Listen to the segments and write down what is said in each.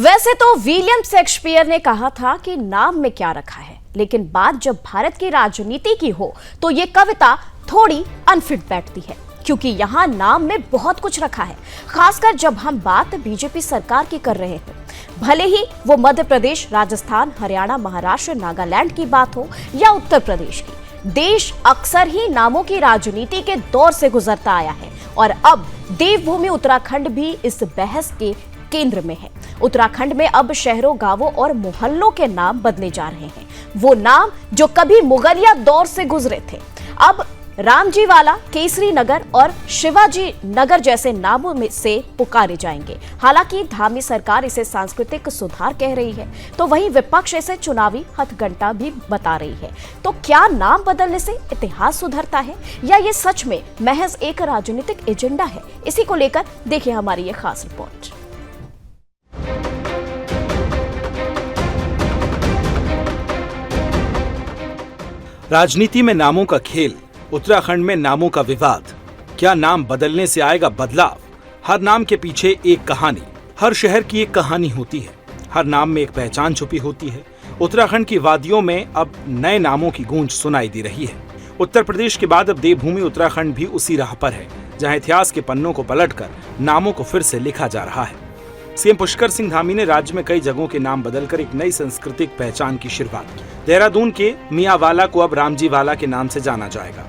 वैसे तो William Shakespeare ने कहा था कि नाम में क्या रखा है, लेकिन बात जब भारत की राजनीति की हो तो ये कविता थोड़ी अनफिट बैठती है, क्योंकि यहाँ नाम में बहुत कुछ रखा है। खासकर जब हम बात बीजेपी सरकार की कर रहे हैं, भले ही वो मध्य प्रदेश, राजस्थान, हरियाणा, महाराष्ट्र, नागालैंड की बात हो या उत्तर प्रदेश की। देश अक्सर ही नामों की राजनीति के दौर से गुजरता आया है और अब देवभूमि उत्तराखंड भी इस बहस के केंद्र में है। उत्तराखंड में अब शहरों, गांवों और मोहल्लों के नाम बदले जा रहे हैं। वो नाम जो कभी मुगलिया दौर से गुजरे थे, अब रामजी वाला, केसरी नगर और शिवाजी नगर जैसे नामों में से पुकारे जाएंगे। हालांकि धामी सरकार इसे सांस्कृतिक सुधार कह रही है, तो वहीं विपक्ष इसे चुनावी हथकंडा भी बता रही है। तो क्या नाम बदलने से इतिहास सुधरता है या ये सच में महज एक राजनीतिक एजेंडा है? इसी को लेकर देखिए हमारी ये खास रिपोर्ट। राजनीति में नामों का खेल, उत्तराखंड में नामों का विवाद। क्या नाम बदलने से आएगा बदलाव? हर नाम के पीछे एक कहानी, हर शहर की एक कहानी होती है, हर नाम में एक पहचान छुपी होती है। उत्तराखंड की वादियों में अब नए नामों की गूंज सुनाई दे रही है। उत्तर प्रदेश के बाद अब देवभूमि उत्तराखंड भी उसी राह पर है, जहां इतिहास के पन्नों को पलटकर नामों को फिर से लिखा जा रहा है। सीएम पुष्कर सिंह धामी ने राज्य में कई जगहों के नाम बदलकर एक नई सांस्कृतिक पहचान की शुरुआत की। देहरादून के मियावाला को अब रामजी वाला के नाम से जाना जाएगा,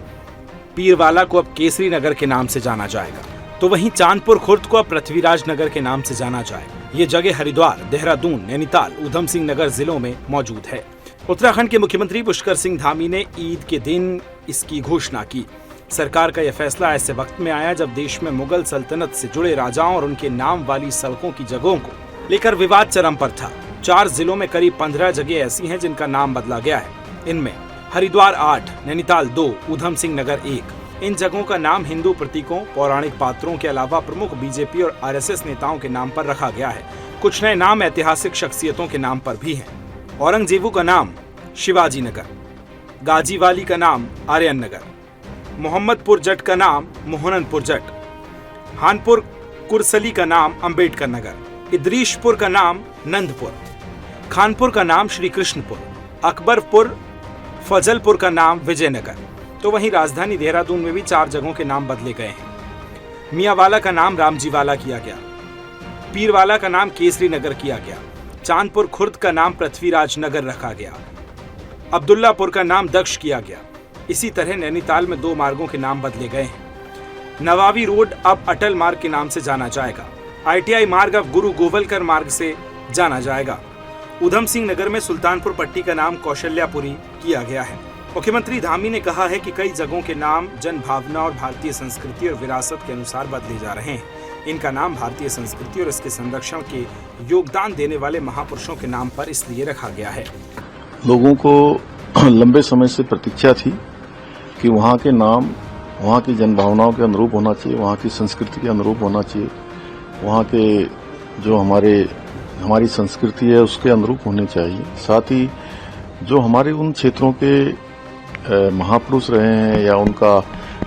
पीरवाला को अब केसरी नगर के नाम से जाना जाएगा, तो वहीं चांदपुर खुर्द को अब पृथ्वीराज नगर के नाम से जाना जाएगा। ये जगह हरिद्वार, देहरादून, नैनीताल, ऊधम सिंह नगर जिलों में मौजूद है। उत्तराखंड के मुख्यमंत्री पुष्कर सिंह धामी ने ईद के दिन इसकी घोषणा की। सरकार का यह फैसला ऐसे वक्त में आया जब देश में मुगल सल्तनत से जुड़े राजाओं और उनके नाम वाली सड़कों की जगहों को लेकर विवाद चरम पर था। 4 जिलों में करीब 15 जगह ऐसी हैं जिनका नाम बदला गया है। इनमें हरिद्वार 8, नैनीताल 2, ऊधम सिंह नगर 1। इन जगहों का नाम हिंदू प्रतीकों, पौराणिक पात्रों के अलावा प्रमुख बीजेपी और आरएसएस नेताओं के नाम पर रखा गया है। कुछ नए नाम ऐतिहासिक शख्सियतों के नाम पर भी हैं। औरंगजेबू का नाम शिवाजी नगर, गाजीवाली का नाम आर्यन नगर, मोहम्मदपुर जट का नाम मोहननपुर जट, हानपुर कुरसली का नाम अंबेडकर नगर, इदरीशपुर का नाम नंदपुर, खानपुर का नाम श्री कृष्णपुर, अकबरपुर फजलपुर का नाम विजयनगर। तो वहीं राजधानी देहरादून में भी 4 जगहों के नाम बदले गए हैं। मियावाला का नाम रामजी वाला किया गया, पीरवाला का नाम केसरी नगर किया गया, चांदपुर खुर्द का नाम पृथ्वीराज नगर रखा गया, अब्दुल्लापुर का नाम दक्ष किया गया। इसी तरह नैनीताल में 2 मार्गों के नाम बदले गए हैं। नवाबी रोड अब अटल मार्ग के नाम से जाना जाएगा। ITI मार्ग अब गुरु गोवलकर मार्ग से जाना जाएगा। ऊधम सिंह नगर में सुल्तानपुर पट्टी का नाम कौशल्यापुरी किया गया है। मुख्यमंत्री धामी ने कहा है कि कई जगहों के नाम जन भावना और भारतीय संस्कृति और विरासत के अनुसार बदले जा रहे हैं। इनका नाम भारतीय संस्कृति और इसके संरक्षण के योगदान देने वाले महापुरुषों के नाम पर इसलिए रखा गया है। लोगों को लंबे समय से प्रतीक्षा थी कि वहाँ के नाम वहाँ की जनभावनाओं के अनुरूप होना चाहिए, वहाँ की संस्कृति के अनुरूप होना चाहिए, वहाँ के जो हमारी संस्कृति है उसके अनुरूप होने चाहिए। साथ ही जो हमारे उन क्षेत्रों के महापुरुष रहे हैं या उनका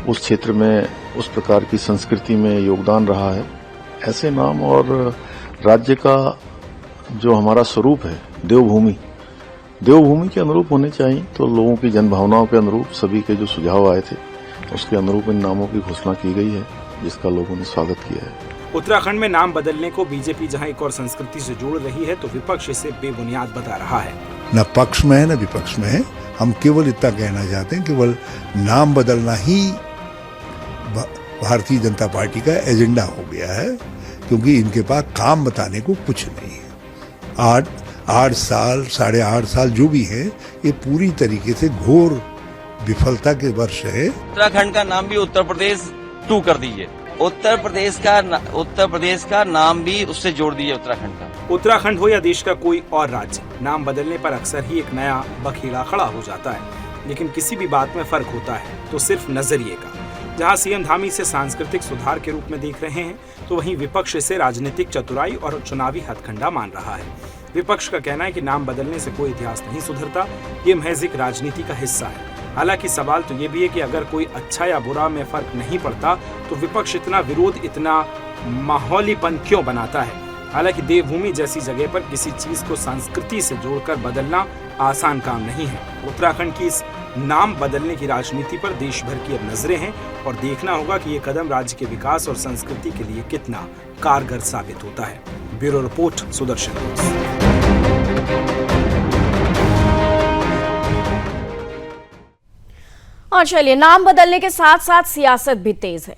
उस क्षेत्र में उस प्रकार की संस्कृति में योगदान रहा है, ऐसे नाम और राज्य का जो हमारा स्वरूप है देवभूमि के अनुरूप होने चाहिए। तो लोगों की जनभावनाओं के अनुरूप सभी के जो सुझाव आए थे उसके अनुरूप इन नामों की घोषणा की गई है, जिसका लोगों ने स्वागत किया है। उत्तराखंड में नाम बदलने को बीजेपी जहां एक और संस्कृति से जोड़ रही है, तो विपक्ष इसे बेबुनियाद बता रहा है। न पक्ष में है न विपक्ष में है। हम केवल इतना कहना चाहते हैं, केवल नाम बदलना ही भारतीय जनता पार्टी का एजेंडा हो गया है, क्योंकि इनके पास काम बताने को कुछ नहीं है। 8 साल, 8.5 साल जो भी है, ये पूरी तरीके से घोर विफलता के वर्ष है। उत्तराखंड का नाम भी उत्तर प्रदेश 2 कर दीजिए। उत्तर प्रदेश का नाम भी उससे जोड़ दीजिए उत्तराखंड का। उत्तराखंड हो या देश का कोई और राज्य, नाम बदलने पर अक्सर ही एक नया बखेड़ा खड़ा हो जाता है। लेकिन किसी भी बात में फर्क होता है तो सिर्फ नजरिए का। जहां सीएम धामी इसे सांस्कृतिक सुधार के रूप में देख रहे हैं, तो वहीं विपक्ष इसे राजनीतिक चतुराई और चुनावी हथकंडा मान रहा है। विपक्ष का कहना है कि नाम बदलने से कोई इतिहास नहीं सुधरता, ये महज एक राजनीति का हिस्सा है। हालांकि सवाल तो ये भी है कि अगर कोई अच्छा या बुरा में फर्क नहीं पड़ता, तो विपक्ष इतना विरोध, इतना माहौलीपन क्यों बनाता है? हालांकि देवभूमि जैसी जगह पर किसी चीज को संस्कृति से जोड़कर बदलना आसान काम नहीं है। उत्तराखंड की इस नाम बदलने की राजनीति पर देश भर की अब नजरें हैं और देखना होगा कि ये कदम राज्य के विकास और संस्कृति के लिए कितना कारगर साबित होता है। Bureau report, Sudarshan news. और चलिए, नाम बदलने के साथ साथ सियासत भी तेज है।